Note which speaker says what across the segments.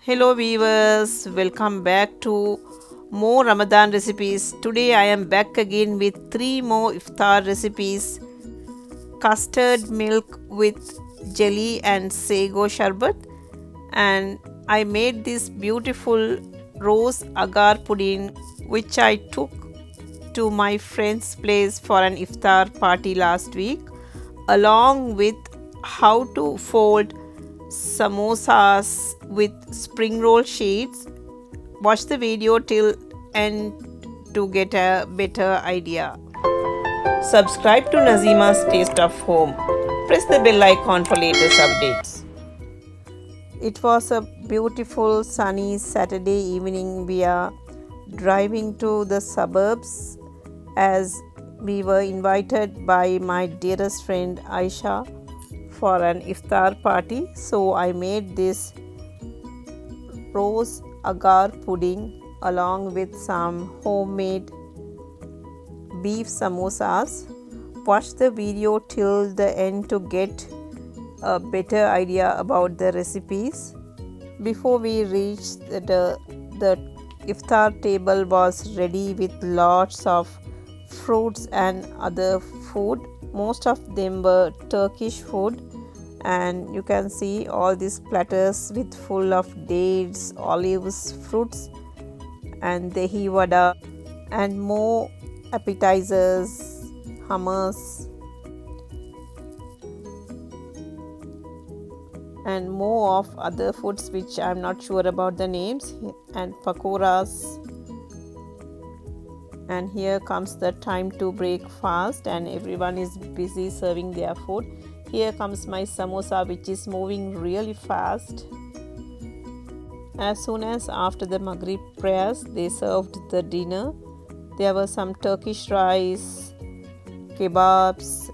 Speaker 1: Hello viewers, welcome back to more Ramadan recipes. Today I am back again with 3 more iftar recipes. Custard milk with jelly and Sego Sherbet, and I made this beautiful rose agar pudding which I took to my friend's place for an iftar party last week, along with how to fold samosas with spring roll sheets. Watch the video till end to get a better idea. Subscribe to Nazeema's Taste of Home. Press the bell icon for latest updates. It was a beautiful sunny Saturday evening. We are driving to the suburbs as we were invited by my dearest friend Aisha for an iftar party. So I made this rose agar pudding along with some homemade beef samosas. Watch the video till the end to get a better idea about the recipes. Before we reached the iftar table was ready with lots of fruits and other food. Most of them were Turkish food, and you can see all these platters with full of dates, olives, fruits and dahi vada and more appetizers, hummus and more of other foods which I'm not sure about the names, and pakoras. And here comes the time to break fast and everyone is busy serving their food. Here comes my samosa which is moving really fast. As soon as after the Maghrib prayers they served the dinner. There were some Turkish rice, kebabs,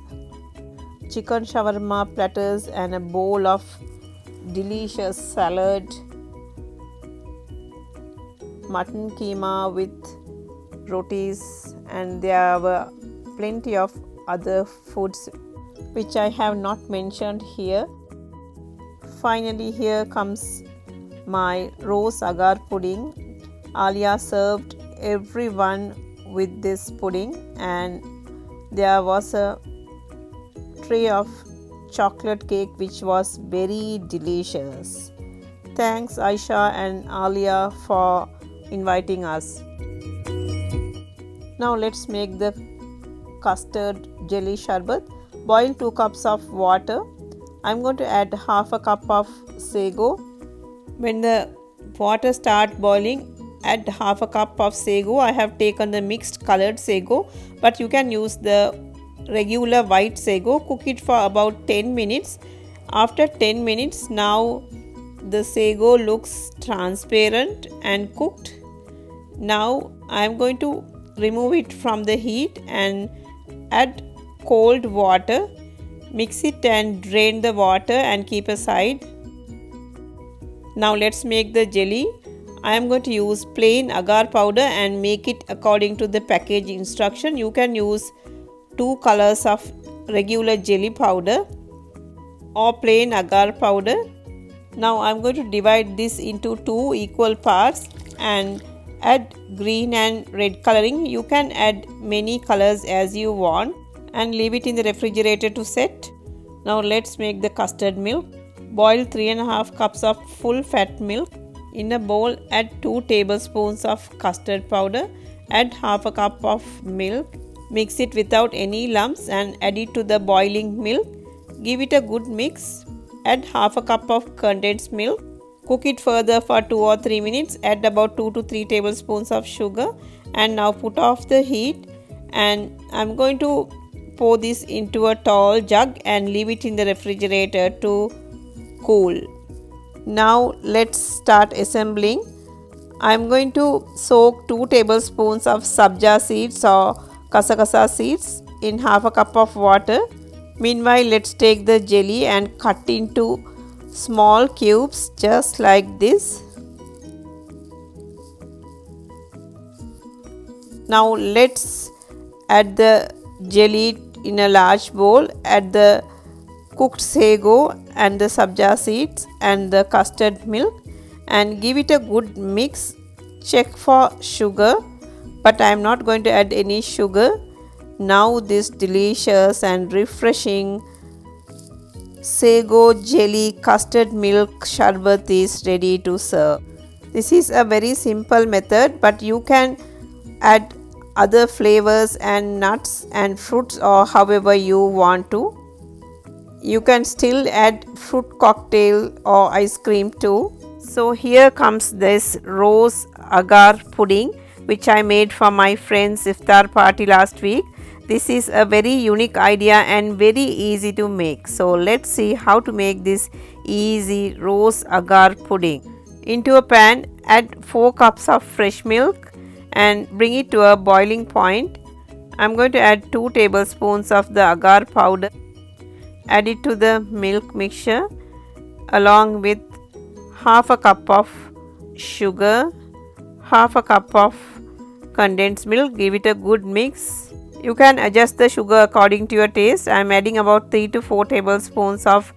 Speaker 1: chicken shawarma platters and a bowl of delicious salad, mutton keema with rotis, and there were plenty of other foods which I have not mentioned here. Finally, here comes my rose agar pudding. Alia served everyone with this pudding, and there was a tray of chocolate cake which was very delicious. Thanks Aisha and Alia for inviting us. Now let's make the custard jelly sharbat. Boil 2 cups of water. I'm going to add half a cup of Sego. When the water starts boiling, add half a cup of Sego. I have taken the mixed colored Sego, but you can use the regular white Sego. Cook it for about 10 minutes. After 10 minutes, now the Sego looks transparent and cooked. Now I am going to remove it from the heat and add cold water. Mix it and drain the water and keep aside. Now let's make the jelly. I am going to use plain agar powder and make it according to the package instruction. You can use 2 colors of regular jelly powder or plain agar powder. Now I am going to divide this into 2 equal parts and add green and red coloring. You can add many colors as you want and leave it in the refrigerator to set. Now let's make the custard milk. Boil 3.5 cups of full fat milk. In a bowl, add 2 tablespoons of custard powder. Add half a cup of milk. Mix it without any lumps and add it to the boiling milk. Give it a good mix. Add half a cup of condensed milk. Cook it further for 2 or 3 minutes. Add about 2 to 3 tablespoons of sugar and now put off the heat, and I'm going to pour this into a tall jug and leave it in the refrigerator to cool. Now let's start assembling. I'm going to soak 2 tablespoons of sabja seeds or kasakasa seeds in half a cup of water. Meanwhile, let's take the jelly and cut into small cubes just like this. Now let's add the jelly in a large bowl. Add the cooked sago and the sabja seeds and the custard milk and give it a good mix. Check for sugar, but I am not going to add any sugar. Now this delicious and refreshing Sego jelly custard milk sharbat is ready to serve. This is a very simple method, but you can add other flavors and nuts and fruits or however you want to. You can still add fruit cocktail or ice cream too. So here comes this rose agar pudding which I made for my friend's iftar party last week. This is a very unique idea and very easy to make. So let's see how to make this easy rose agar pudding. Into a pan, add 4 cups of fresh milk and bring it to a boiling point. I am going to add 2 tablespoons of the agar powder. Add it to the milk mixture along with half a cup of sugar, half a cup of condensed milk. Give it a good mix. You can adjust the sugar according to your taste. I am adding about 3 to 4 tablespoons of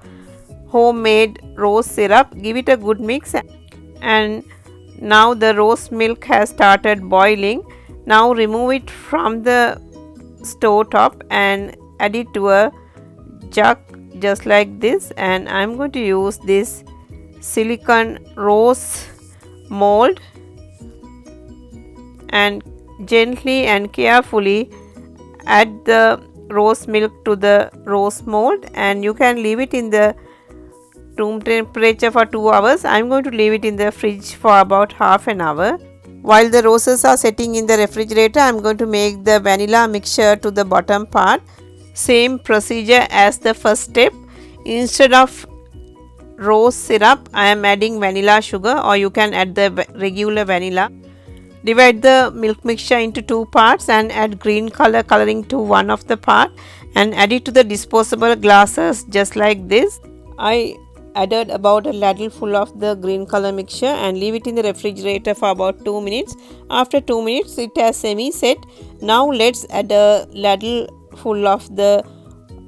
Speaker 1: homemade rose syrup. Give it a good mix, and now the rose milk has started boiling. Now remove it from the stove top and add it to a jug just like this, and I am going to use this silicone rose mold and gently and carefully add the rose milk to the rose mold, and you can leave it in the room temperature for 2 hours. I am going to leave it in the fridge for about half an hour. While the roses are setting in the refrigerator, I am going to make the vanilla mixture to the bottom part. Same procedure as the first step. Instead of rose syrup, I am adding vanilla sugar, or you can add the regular vanilla. Divide the milk mixture into 2 parts and add green coloring to one of the part and add it to the disposable glasses just like this. I added about a ladle full of the green color mixture and leave it in the refrigerator for about 2 minutes. After 2 minutes it has semi set. Now let's add a ladle full of the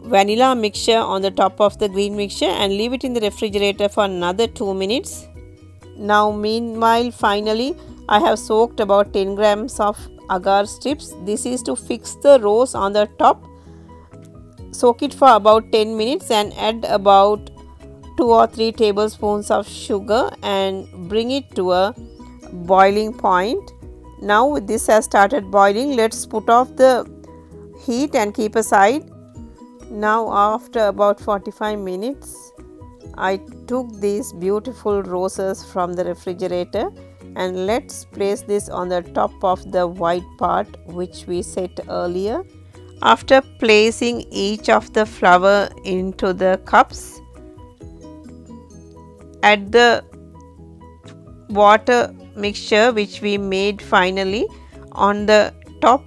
Speaker 1: vanilla mixture on the top of the green mixture and leave it in the refrigerator for another 2 minutes. Now meanwhile, finally I have soaked about 10 grams of agar strips. This is to fix the rose on the top. Soak it for about 10 minutes and add about 2 or 3 tablespoons of sugar and bring it to a boiling point. Now this has started boiling. Let's put off the heat and keep aside. Now after about 45 minutes, I took these beautiful roses from the refrigerator, and let's place this on the top of the white part which we set earlier. After placing each of the flower into the cups, add the water mixture which we made finally on the top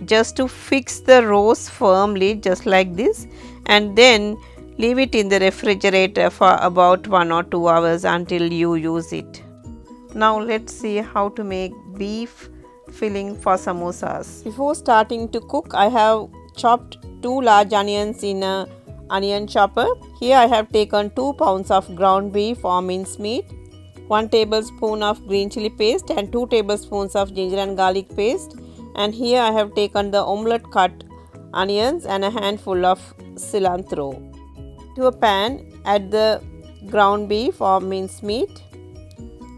Speaker 1: just to fix the rose firmly just like this, and then leave it in the refrigerator for about 1 or 2 hours until you use it. Now let's see how to make beef filling for samosas. Before starting to cook, I have chopped 2 large onions in a onion chopper. Here I have taken 2 pounds of ground beef or minced meat, 1 tablespoon of green chili paste and 2 tablespoons of ginger and garlic paste, and here I have taken the omelette cut onions and a handful of cilantro. To a pan, add the ground beef or minced meat,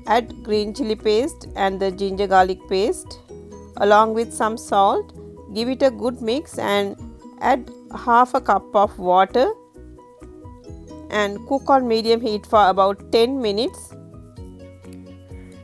Speaker 1: add green chili paste and the ginger garlic paste along with some salt. Give it a good mix and add half a cup of water and cook on medium heat for about 10 minutes.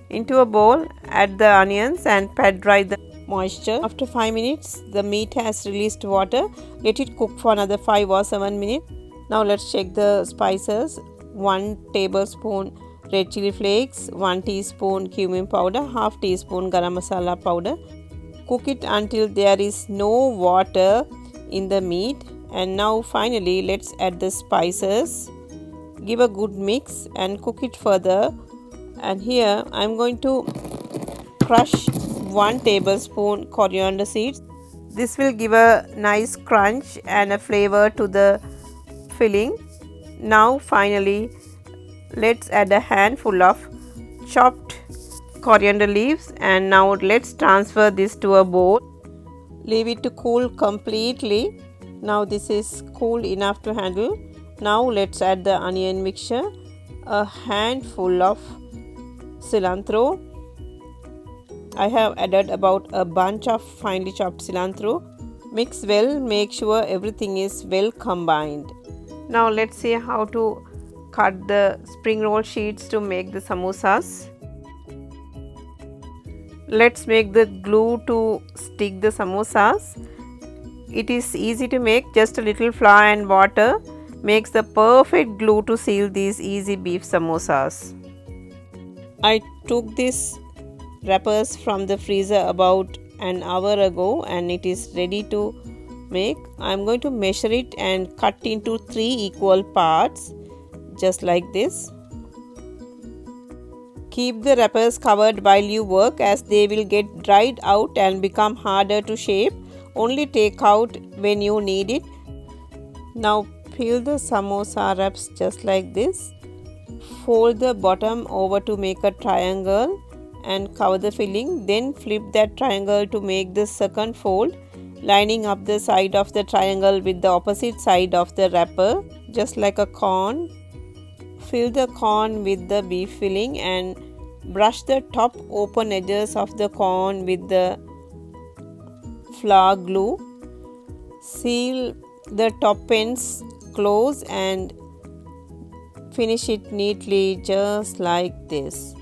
Speaker 1: Into a bowl, add the onions and pat dry the moisture. After 5 minutes, the meat has released water. Let it cook for another 5 or 7 minutes. Now let's check the spices. 1 tablespoon red chili flakes, 1 teaspoon cumin powder, half teaspoon garam masala powder. Cook it until there is no water in the meat. And now finally let's add the spices. Give a good mix and cook it further. And here I am going to crush 1 tablespoon coriander seeds. This will give a nice crunch and a flavor to the filling. Now finally let's add a handful of chopped coriander leaves, and now let's transfer this to a bowl. Leave it to cool completely. Now this is cool enough to handle. Now let's add the onion mixture, a handful of cilantro. I have added about a bunch of finely chopped cilantro. Mix well, make sure everything is well combined. Now let's see how to cut the spring roll sheets to make the samosas. Let's make the glue to stick the samosas. It is easy to make, just a little flour and water makes the perfect glue to seal these easy beef samosas. I took these wrappers from the freezer about an hour ago and it is ready to make. I am going to measure it and cut into 3 equal parts, just like this. Keep the wrappers covered while you work, as they will get dried out and become harder to shape. Only take out when you need it. Now peel the samosa wraps just like this. Fold the bottom over to make a triangle and cover the filling. Then flip that triangle to make the second fold, lining up the side of the triangle with the opposite side of the wrapper, just like a corn. Fill the corn with the beef filling and brush the top open edges of the corn with the flour glue. Seal the top ends close and finish it neatly, just like this.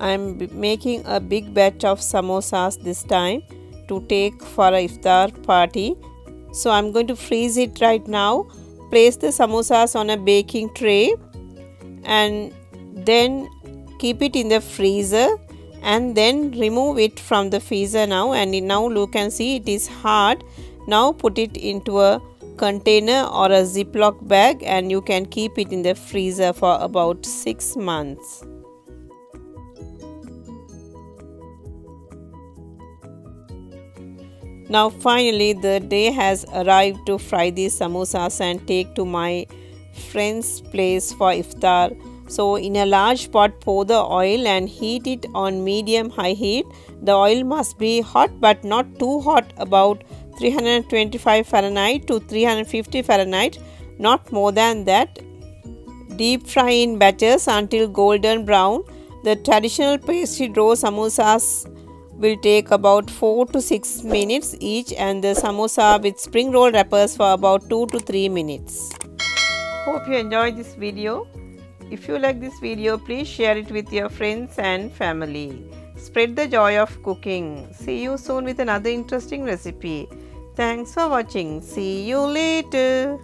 Speaker 1: I am making a big batch of samosas this time to take for a iftar party. So I am going to freeze it right now. Place the samosas on a baking tray and then keep it in the freezer, and then remove it from the freezer now. And now you can see it is hard. Now put it into a container or a ziploc bag and you can keep it in the freezer for about 6 months. Now finally the day has arrived to fry these samosas and take to my friend's place for iftar. So in a large pot, pour the oil and heat it on medium-high heat. The oil must be hot but not too hot, about 325 Fahrenheit to 350 Fahrenheit, not more than that. Deep fry in batches until golden brown. The traditional pastry dough samosas will take about 4 to 6 minutes each, and the samosa with spring roll wrappers for about 2 to 3 minutes. Hope you enjoyed this video. If you like this video, please share it with your friends and family. Spread the joy of cooking. See you soon with another interesting recipe. Thanks for watching. See you later.